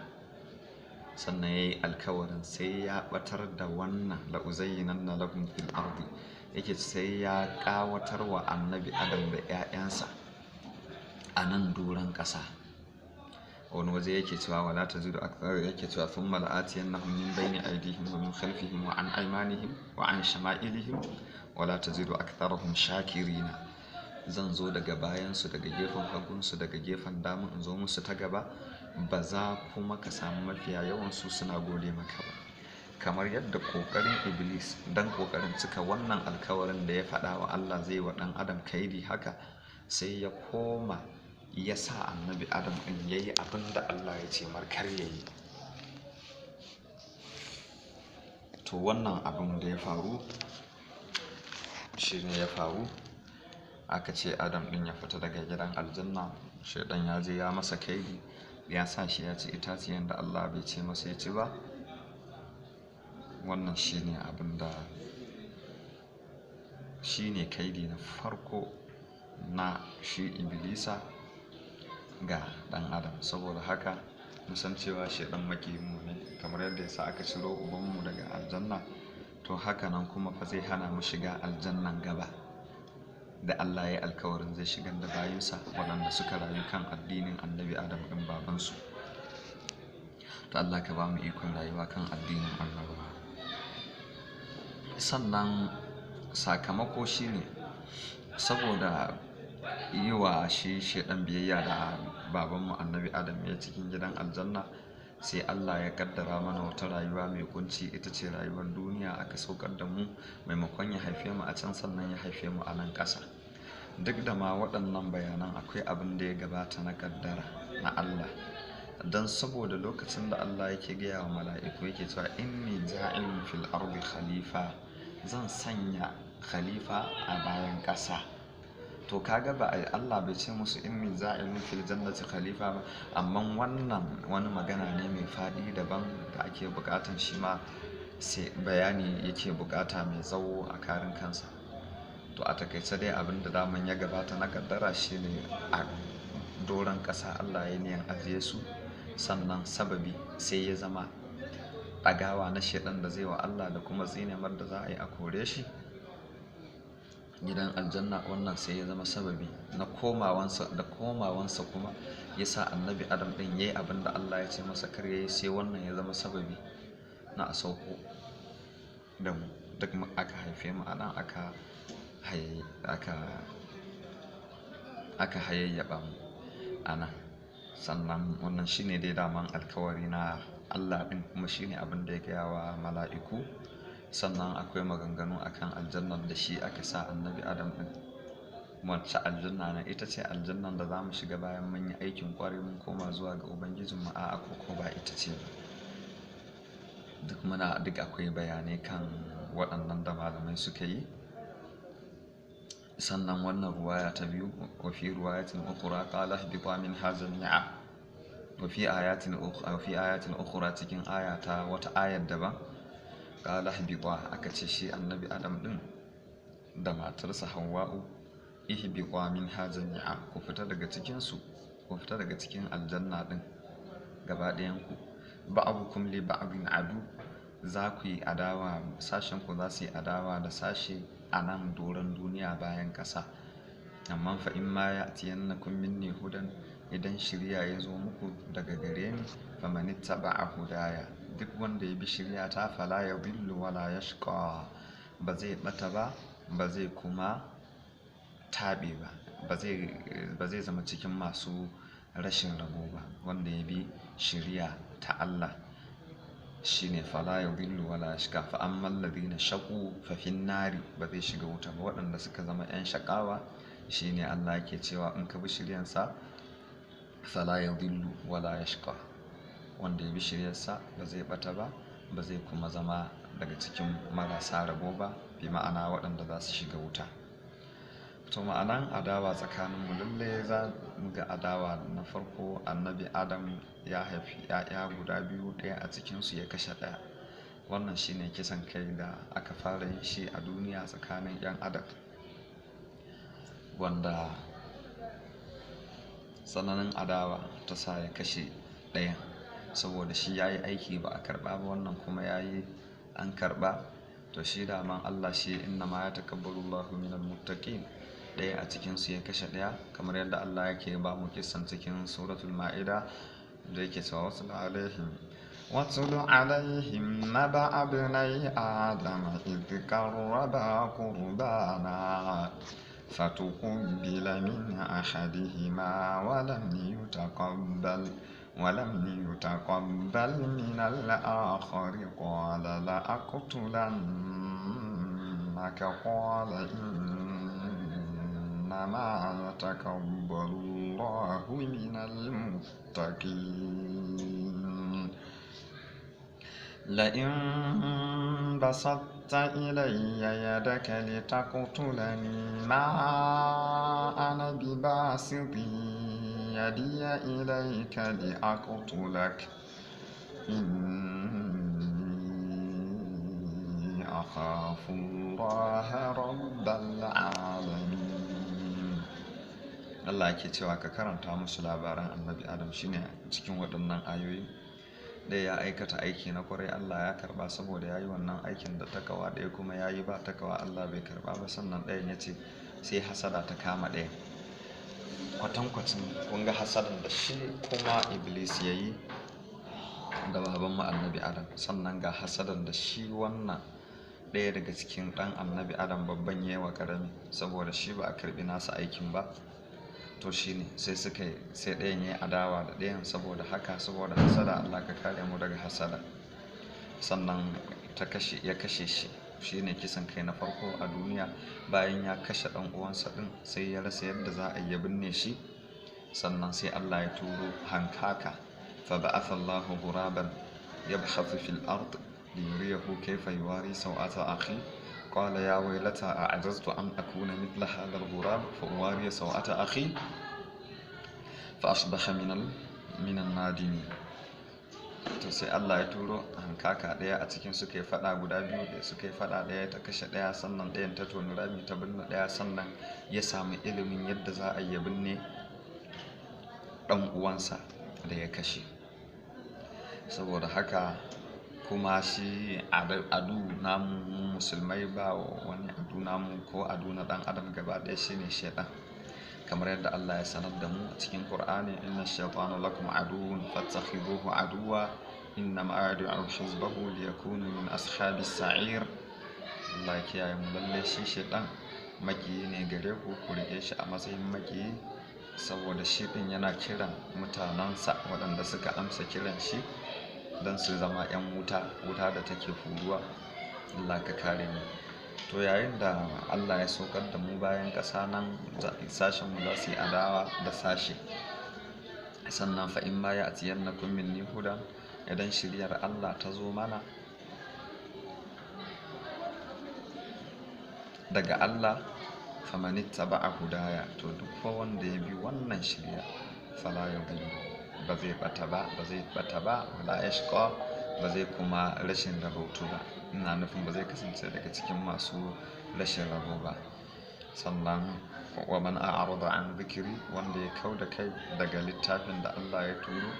Sannan ya yi alkawarin sai ya batar da wannan la'uzayyinanna lahum fil ardi, yake sai ya kawatar wa annabi Adam da 'ya'yansa a nan doron ƙasa. wani waje yake cewa wala tazidu akthar, yake cewa thumma la'atiyannahum min bayni aydihim wa min khalfihim wa an aymanihim wa an shama'ilihim wala tazidu aktharahum shakirina. Zan zo daga bayansu, daga gefen hagunsu, daga gefen damu, in zo musu ta gaba, ba za kuma ka samu mafiya yawansu suna gode maka ba. Kamar yadda kokarin iblis dan kokarin cika wannan alkawarin da ya faɗa wa Allah zai wa ɗan adam kaidi, haka sai ya koma ya sa annabi Adam ɗin ya yi abin da Allah ya ce markar ya yi. To wannan abin da ya faru shi ne ya faru, aka ce Adam ɗin ya fita daga gidan aljanna. Shaidan ya je ya masa kaidi, ya sa shi ya ci itaciyan da Allah bai ce masa ya ci ba. Wannan shi ne abin da shi ne kaidi na farko na shi iblisa ga ɗan adam. Saboda haka musan cewa shaidan makiyinmu ne, kamar yadda ya sa aka ciro ubanmu daga aljanna, to haka nan kuma fa zai hana mu shiga aljannan gaba da Allah ya yi alkawarin zai shigar da bayinsa waɗanda suka rayu kan addinin annabi Adam ɗin babansu. To Allah ka ba mu ikon rayuwa kan addinin annabawa. Sannan sakamako shi ne saboda yi wa shi shaidan biyayya da babanmu annabi Adam ya cikin gidan aljanna, sai Allah ya kaddara mana wata rayuwa mai kunci, ita ce rayuwar duniya. Aka saukar da mu maimakon ya haife mu a can, sannan ya haife mu a nan ƙasa. Duk da ma waɗannan bayanan akwai abin da ya gabata na kaddara na Allah, don saboda lokacin da Allah yake gaya wa mala'iku yake cewa inni ja'ilun fil ardi khalifa, zan sanya khalifa a bayan ƙasa. To kaga ba Allah bai ce musu inni za'ilun fil jannati khalifa ba, amma wannan wani magana ne mai faɗi daban da ake buƙatan shi ma sai bayani yake buƙata mai tsawo a karin kansa. To a takaice dai abin da daman ya gabata na kaddara shi ne a doron ƙasa Allah ya niyan ajiye su, sannan sababi sai ya zama ɗagawa na shaidan da zai wa Allah da kuma tsinemar da za a yi a kore shi gidan aljanna. Wannan sai ya zama sababi na komawansa kuma ya sa annabi Adam ɗin ya yi abin da Allah ya ce masa kar ya yi, sai wannan ya zama sababi na a sauko da mu duk aka haife mu a nan aka hayayyaba mu a nan. Sannan wannan shine dai daman alkawari na Allah ɗin, kuma shine abin da ya gaya wa mala'iku. Sannan akwai maganganu akan aljannar da shi aka sa annabi Adam ɗin. Wacce aljanna na ita ce aljannan da za mu shiga bayan mun yi aikin ƙwarai mun koma zuwa ga ubangijinmu, a ko ba ita ce ba. Duk akwai bayanai kan waɗannan da malamai suka yi. Sannan wannan ruwaya ta biyu, wa fi ruwayatin ukhra qala ihbita minha jami'a, wa fi ayatin ukhra cikin ayata wata ayar daban qala ihbita, aka ce shi annabi adam din da matarsa hawwa'u, ihbita minha jami'a, ku fita daga cikin su, ku fita daga cikin aljanna din gaba ɗayan ku, ba'dukum li ba'din adu, za ku yi adawa, sashen ku za su yi adawa da sashe a nan doron duniya bayan ƙasa. Amma fa in ma ya'tiyannakum minni hudan, idan shirya ya zo muku daga gare ni, famanittaba'a hudaya, duk wanda ya bi shirya ta fala yadhillu wala yashqa, ba zai bata ba, ba zai kuma taɓe ba, ba zai zama cikin masu rashin rabo ba. Wanda ya bi shirya ta Allah shine fala yadhillu wala yashqa. Fa ammal ladina shaqu fa fin nari, ba zai shiga wuta ba. Waɗanda suka zama 'yan shakawa shine Allah yake cewa in ka bi shiryansa fala yadhillu wala yashqa, wanda ya bi shiryarsa ba zai bata ba, ba zai kuma zama daga cikin marasa rabo ba, bi ma'ana waɗanda za su shiga wuta. To ma'anan adawa tsakaninmu, lalle za mu ga adawa. Na farko annabi adam ya haifi 'ya'ya guda biyu, ɗaya a cikinsu ya kashe ɗaya. Wannan shine kisan kai da aka fara yin shi a duniya tsakanin 'yan adam, wanda tsananin adawa ta sa ya kashe ɗayan, saboda shi ya yi aiki ba a karɓa ba, wannan kuma ya yi an karɓa. To shi daman Allah shi inna ma ya takabbalu Allahu minal muttaqin, ɗaya a cikinsu ya kashe ɗaya, kamar yadda Allah yake ba mu kisan cikin suratul ma'ida da yake cewa واتل عليهم نبأ ابني آدم إذ قربا قربانا فتقبل من أحدهما ولم يتقبل من الآخر قال لأقتلنك قال إنما يتقبل الله من المتقين لئن بسطت إلي يدك لتقتلني ما أنا بباسط يدي إليك لأقتلك إني أخاف الله رب العالمين. Allah yake cewa ka karanta musu labaran annabi Adam shine cikin waɗannan ayoyi. Ɗaya ya aikata aiki na kwarai, Allah ya karba saboda ya yi wannan aikin da takawa, ɗaya kuma ya yi ba takawa, Allah bai karba ba. Sannan ɗayan ya ce sai hasada ta kama ɗaya, kwatankwacin kun ga hasadan da shi kuma Iblis ya yi da babanmu annabi Adam, sannan ga hasadan da shi wannan ɗaya daga cikin ɗan annabi Adam babban yawa ƙarami, saboda shi ba a karbi nasa aikin ba. To shi ne sai ɗayan ya yi adawa da ɗayan saboda haka, saboda hasada. Allah ka kare mu daga hasada. Sannan ya kashe shi, shi ne kisan kai na farko a duniya. Bayan ya kashe ɗan uwansa ɗin, sai ya rasa yadda za a yi ya binne shi. Sannan sai Allah ya turo hankaka, fa ba'atha Allahu ghuraban yabhathu fil ard liyuriyahu kayfa yuwari sawata akhi قال يا ويلتى أعجزت أن أكون مثل هذا الغراب فأواري سوءة أخي فأصبح من النادمين. to sai Allah ya turo hankaka ɗaya a cikin suka yi faɗa guda biyu, da suka yi faɗa ɗaya ta kashe ɗaya, sannan ɗayan ta toni rami ta binne ɗaya, sannan ya samu ilimin yadda za a yi binne ɗan uwansa da ya kashe. Saboda haka kuma shi adu namu musulmai, ba wani adu namu ko adu na dan adam gaba ɗaya shine shaitan, kamar yadda Allah ya sanar da mu a cikin Qur'ani, inna shaytana lakum aduwwun fattakhiduhu aduwwa innama yad'u hizbahu liyakunu min ashabis sa'ir. Allah ya kiyaye mu, lalle shi shaitan makiyi ne gare ku, ku rike shi a matsayin makiyi, saboda shi din yana kiran mutanansa waɗanda suka amsa kiran shi don su zama 'yan wuta da take furuwa. Allah ka kare mu. To yayin da Allah ya saukar da mu bayan ƙasa nan, sashen mu za su yi adawa da sashe. Sannan fa in ma ya'tiyannakum minni hudan, idan shiryar Allah ta zo mana daga Allah, famanittaba'a hudaya, to duk wanda ya bi wannan shirya fala yadhillu, ba zai bata ba wala yashqa, ba zai kuma rashin rabautu ba. Ina nufin ba zai kasance daga cikin masu rashin rabo ba. Sannan wa man a'rada an dhikri, wanda ya kauda kai daga littafin da Allah ya turo,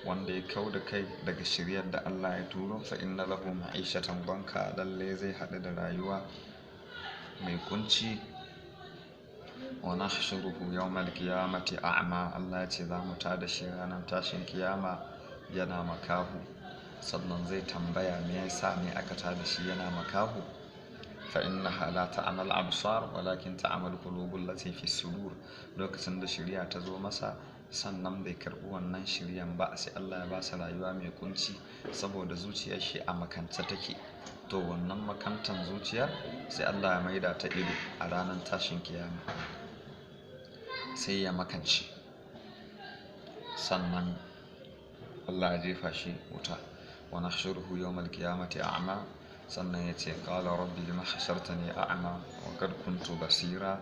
wanda ya kauda kai daga shiryar da Allah ya turo, fa inna lahu ma'ishatan banka, lalle zai haɗu da rayuwa mai kunci. Wa nahshuruhu yawmal qiyamati a'ma, Allah ya ce za mu tada shi ranar tashin kiyama yana makahu. Sannan zai tambaya me yasa ne aka tada shi yana makahu. Fa innaha la ta'mal absar walakin ta'mal qulubul lati fi sudur. Lokacin da shiriya ta zo masa sannan bai karbi wannan shiriyan ba, sai Allah ya ba sa rayuwa mai kunci saboda zuciyar shi a makance take. To wannan makantan zuciyar sai Allah ya maida ta ido a ranar tashin kiyama, sai ya makance, sannan Allah ya jefa shi wuta. Wa nahshuruhu yawmal qiyamati a'ma, sannan ya ce qala rabbi lima hashartani a'ma wa qad kuntu basira.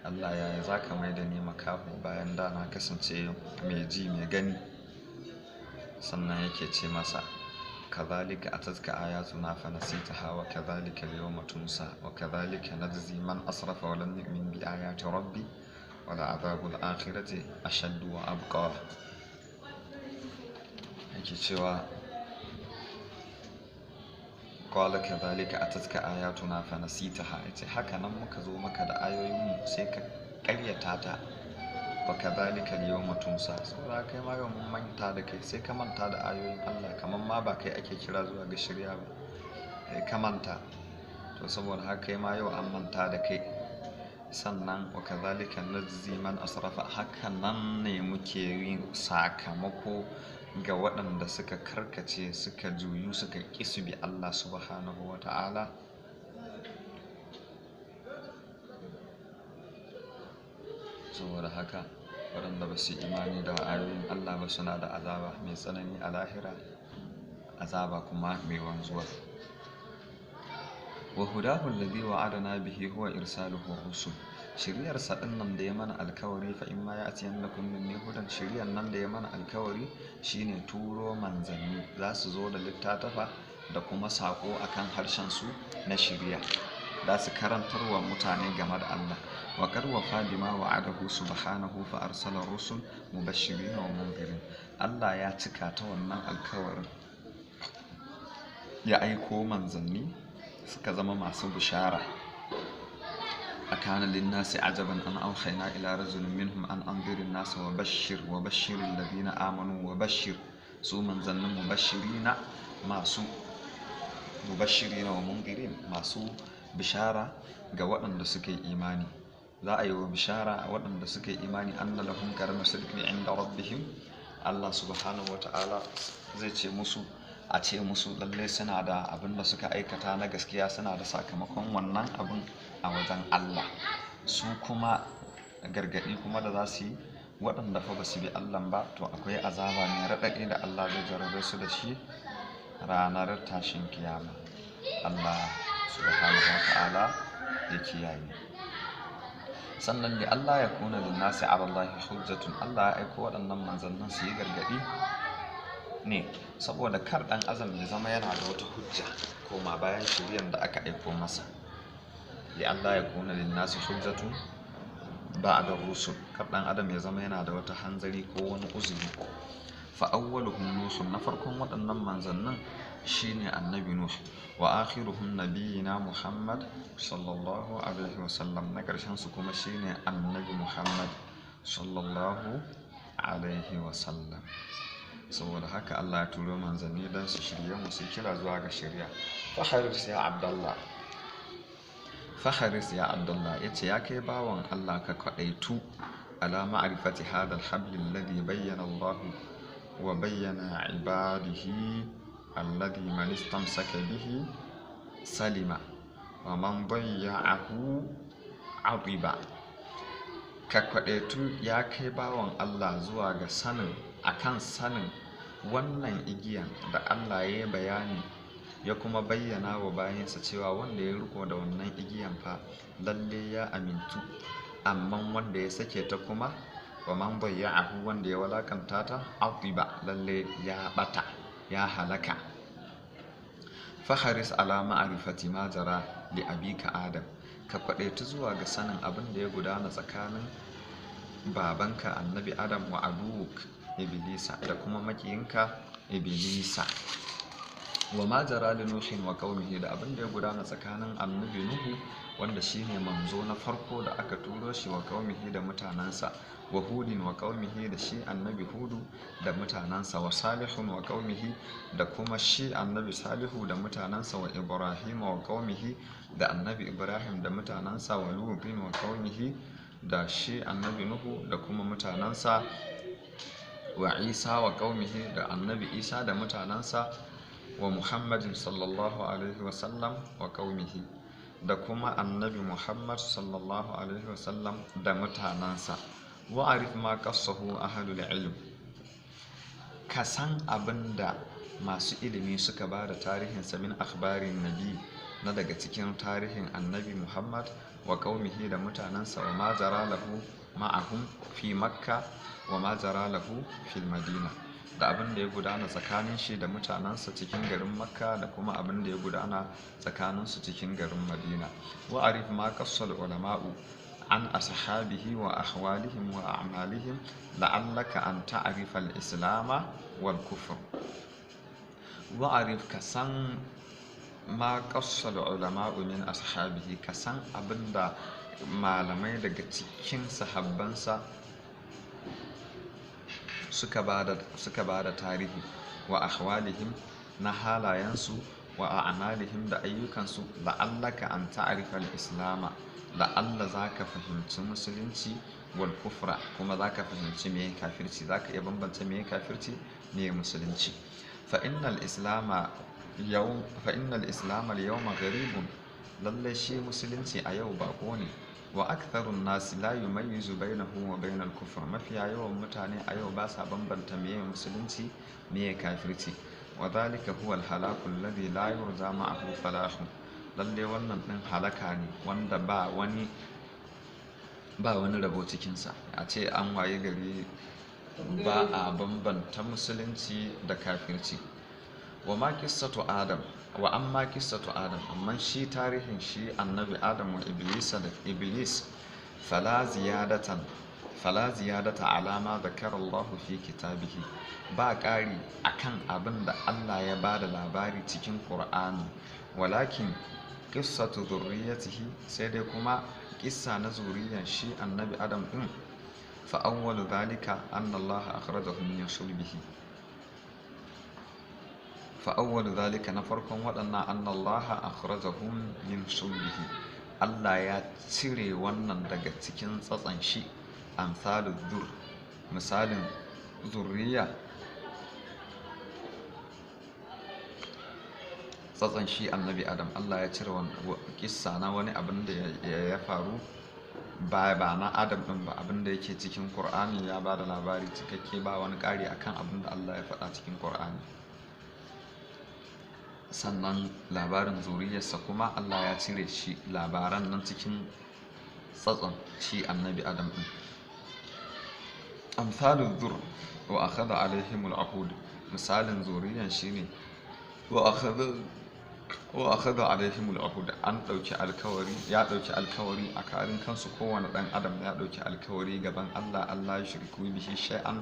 Allah ya zaka mai da ni makaho bayan da na kasance mai ji mai gani. Sannan yake ce masa kadhalika atatka ayatuna fanasitaha wa kadhalika al-yawma tunsa wa kadhalika najzi man asrafa wa lam yu'min bi ayati rabbi wa la'adhabul akhirati ashaddu wa abqa. Yake cewa qala kadhalika atatka ayatuna fanasitaha, yace haka nan muka zo maka da ayoyinmu sai ka ƙaryata ta. Wa kadhalika al-yawma tunsa, saboda kai ma yau mun manta da kai, sai ka manta da ayoyin Allah, kaman ma ba kai ake kira zuwa ga shirya ba, kai ka manta. To saboda haka kai ma yau an manta da kai. Sannan wa kadhalika najzi man asrafa, haka nan ne muke yin sakamako ga waɗanda suka karkace, suka juyu, suka ƙi su bi Allah subhanahu wa ta'ala. Saboda haka waɗanda ba su imani da ayoyin Allah ba suna da azaba mai tsanani a lahira, azaba kuma mai wanzuwa. Wa hudahu alladhi wa'adana bihi huwa irsaluhu rusul, shiriyar sa nan da ya mana alkawari, fa in ma ya'tiyannakum minni hudan, shiriyar nan da ya mana alkawari shine turo manzanni, za su zo da littattafa da kuma sako akan harshen su na shiriya, za su karantar wa mutane game da Allah. Wa qad wafa bima wa'adahu subhanahu fa arsala rusul mubashirin wa munzirin, Allah ya cika ta wannan alkawarin, ya aiko manzanni suka zama masu bishara. akana linnasi ajaban an awhayna ila rajulin minhum an anzirin nasa wa bashir alladhina amanu wa bashir, su manzannin mubashirina wa munzirin, masu bishara ga waɗanda suka yi imani. Za a yi wa bishara a waɗanda suka yi imani anna lahum karama sidqin inda rabbihim. Allah subhanahu wa ta'ala zai ce musu, a ce musu lalle suna da abin da suka aikata na gaskiya, suna da sakamakon wannan abin a wajen Allah. Su kuma gargaɗi kuma da za su yi waɗanda fa ba su bi Allah ba, to akwai azaba mai raɗaɗi da Allah zai jarabe su da shi ranar tashin kiyama. Allah subhanahu wa ta'ala ya kiyaye. Sannan da Allah ya kuna linnasi ala Allah hujjatun, Allah ya aiko waɗannan manzannin su yi gargaɗi ne saboda kar ɗan azam ya zama yana da wata hujja koma bayan shiryan da aka aiko masa. Ya Allah ya kuna linnasi hujjatun ba'da rusul, kar ɗan adam ya zama yana da wata hanzari ko wani uzuri. Fa awwaluhum nuh, na farkon waɗannan manzannin shine annabi nuh, wa akhiruhum nabiyina muhammad sallallahu alaihi wasallam, na ƙarshen su kuma shine annabi muhammad sallallahu alaihi wasallam. Saboda haka Allah ya turo manzanni don su shirye mu, su kira zuwa ga shirya. Faharis ya Abdullah yace ya kai bawan Allah ka kwadaitu ala ma'rifati hadha al-habl alladhi bayyana Allah wa bayyana ibadihi alladhi man istamsaka bihi salima wa man dayya'ahu aqiba. Ka kwadaitu ya kai bawan Allah zuwa ga sanin wannan igiyan da Allah ya yi bayani, ya kuma bayyana wa bayansa cewa wanda ya riko da wannan igiyan fa lalle ya amintu, amma wanda ya sake ta kuma wa man bayya'ahu, wanda ya walakanta ta aqiba, lalle ya bata, ya halaka. faharis ala ma'rifati ma jara li abika adam, ka kwadaitu zuwa ga sanin abin da ya gudana tsakanin babanka annabi adam wa aduwuk iblisa da kuma makiyinka iblisa, wa ma jara li nuhin wa qaumihi da abin da ya gudana tsakanin annabi nuhu wanda shine manzo na farko da aka turo shi wa qaumihi da mutanansa, wa hudin wa qaumihi da shi annabi hudu da mutanansa, wa salihun wa qaumihi da kuma shi annabi salihu da mutanansa, wa ibrahim wa qaumihi da annabi ibrahim da mutanansa, wa lutin wa qaumihi da shi annabi nuhu da kuma mutanansa, wa isa wa qaumihi da annabi isa da mutanansa, wa muhammadin sallallahu alaihi wasallam wa qaumihi da kuma annabi muhammad sallallahu alaihi wasallam da mutanansa. Wa arif ma qassahu ahlul ilm, ka san abinda masu ilimi suka ba da tarihinsa min akhbarin nabi na daga cikin tarihin annabi muhammad wa qaumihi da mutanansa, wa ma jara lahu ma'ahum fi makka wa ma jara lahu fil madina, da abin da ya gudana tsakanin shi da mutanensa cikin garin makka da kuma abin da ya gudana tsakaninsu cikin garin madina. Wa arif ma qassal ulama'u an ashabihi wa ahwalihim wa a'malihim la'allaka an ta'rifa al-islama wal kufr. Wa arif, ka san ma qassal ulama'u min ashabihi, ka san abinda malamai daga cikin sahabbansa suka bada tarihi, wa ahwalihim na halayensu, wa a'malihim da ayyukansu, la'allaka an ta'rifa al-islama, la'alla zaka fahimci musulunci, wal kufra kuma zaka fahimci meye kafirci, zaka iya bambanta meye kafirci meye musulunci. fa innal islama al-yawma gharibun, lalle shi musulunci a yau bako ne, wa aktharun nasi la yumayyizu bainahu wa bainal kufr, mafiya yawan mutane a yau ba sa bambanta meye musulunci meye kafirci. wa dhalika huwa al-halaku alladhi la yurja ma'ahu falahu, lalle wannan din halaka ne wanda ba wani rabo cikinsa, a ce an waye gari ba a bambanta musulunci da kafirci. wa amma kissatu adam, amma shi tarihin shi annabi adam wa iblis fala ziyadata alama zakara Allah fi kitabihi, ba ƙari akan abin da Allah ya bada labari cikin Qur'ani, walakin qissatu dhurriyyatihi, sai dai kuma kissa na zuriyar shi annabi adam din, fa awwalu dhalika anna Allah akhrajahu min sulbihi, fa awwalu dhalika, na farkon waɗannan anna Allah akhrajahum min sulbihi, Allah ya cire wannan daga cikin tsatsan shi. amsalu dur, misalin zurriya tsatsan shi annabi adam, Allah ya cire kissa na wani abin da ya faru ba na adam din ba, abin da yake cikin Qur'ani ya ba da labari cikakke, ba wani ƙari akan abin da Allah ya faɗa cikin Qur'ani. sannan labarin zuriyarsa kuma Allah ya cire shi labaran nan cikin tsatson shi annabi adam din. amsalul dur wa akhadha alaihimul ahud, misalin zuriyan shine wa akhadha alaihimul ahud, an dauki alkawari, ya dauki alkawari a karin kansu, kowane dan adam ya dauki alkawari gaban Allah ya shirku bihi shay'an,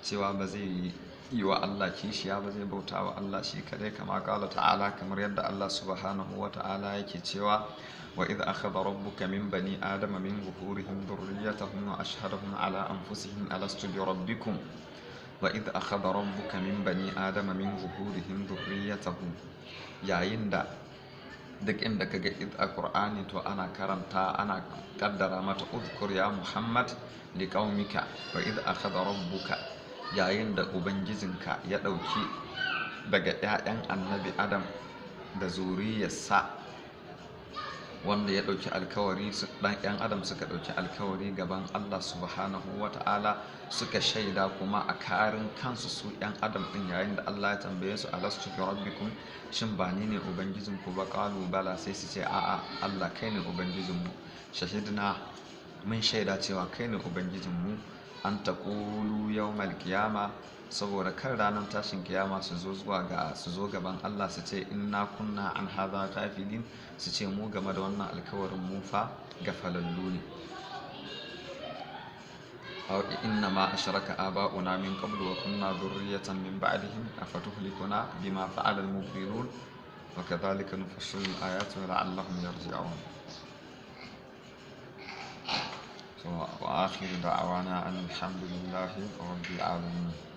cewa ba zai yi wa Allah kishiya, ba zai bauta wa Allah shi kadai, kama kala ta'ala, kamar yadda Allah subhanahu wa ta'ala yake cewa wa idh akhadha rabbuka min bani adama min zuhurihim dhurriyyatahum wa ashhadahum ala anfusihim alastu bi rabbikum wa idh akhadha rabbuka min bani adama min zuhurihim dhurriyyatahum, yayin da duk inda kaga id a Qur'ani to ana kaddara mata udhkur ya Muhammad liqaumika, wa idh akhadha rabbuka, yayin da ubangijinka ya ɗauki daga 'ya'yan annabi adam da zuriyarsa, wanda ya ɗauki alkawari, ɗan 'yan adam suka ɗauki alkawari gaban Allah subhanahu wa ta'ala, suka shaida kuma a karin kansu su 'yan adam ɗin, yayin da Allah ya tambaye su alastu bi rabbikum, shin ba ni ne ubangijinku ba, qalu bala, sai su ce a'a Allah kai ne ubangijinmu, shahidna, mun shaida cewa kai ne ubangijinmu, an taqulu yawmal qiyama, saboda kan ranar tashin kiyama su zo gaban Allah su ce inna kunna an hadha ghafilin, su ce mu game da wannan alkawarin mu fa gafalallu ne. aw inna ma ashraka aba'una min qablu wa kunna dhurriyatan min ba'dihim afatuhlikuna bima fa'ala al-mubtilun wa kadhalika nufassilu al-ayati la'allahum yarji'un. وآخر دعوانا أن الحمد لله رب العالمين.